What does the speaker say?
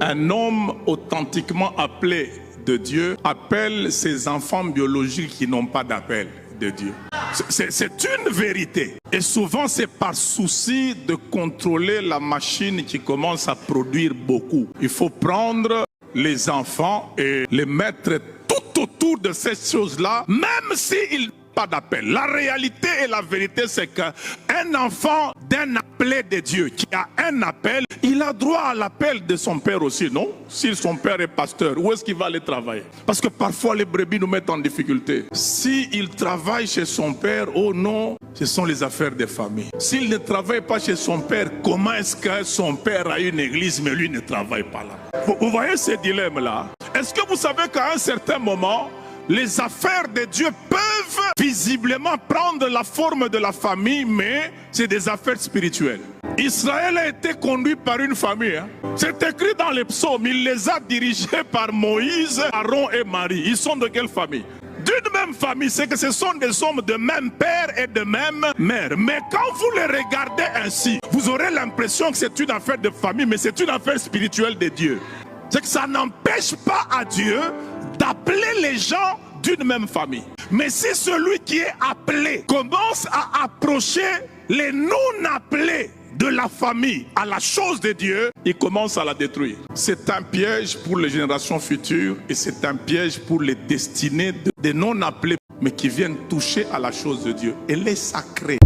Un homme authentiquement appelé de Dieu appelle ses enfants biologiques qui n'ont pas d'appel de Dieu. C'est une vérité. Et souvent, c'est par souci de contrôler la machine qui commence à produire beaucoup. Il faut prendre les enfants et les mettre tout autour de ces choses-là, même s'ils n'ont pas d'appel. La réalité et la vérité, c'est qu'un enfant d'un appelé de Dieu, qui a un appel, il a droit à l'appel de son père aussi, non? Si son père est pasteur, où est-ce qu'il va aller travailler? Parce que parfois les brebis nous mettent en difficulté. S'il travaille chez son père, oh non, ce sont les affaires de famille. S'il ne travaille pas chez son père, comment est-ce que son père a une église mais lui ne travaille pas là? Vous voyez ces dilemmes-là? Est-ce que vous savez qu'à un certain moment, les affaires de Dieu peuvent visiblement prendre la forme de la famille, mais c'est des affaires spirituelles. Israël a été conduit par une famille. C'est écrit dans les psaumes, il les a dirigés par Moïse, Aaron et Marie. Ils sont de quelle famille? D'une même famille, c'est que ce sont des hommes de même père et de même mère. Mais quand vous les regardez ainsi, vous aurez l'impression que c'est une affaire de famille, mais c'est une affaire spirituelle de Dieu. C'est que ça n'empêche pas à Dieu d'appeler les gens d'une même famille. Mais si celui qui est appelé commence à approcher les non-appelés de la famille à la chose de Dieu, il commence à la détruire. C'est un piège pour les générations futures et c'est un piège pour les destinées des non-appelés, mais qui viennent toucher à la chose de Dieu. Elle est sacrée.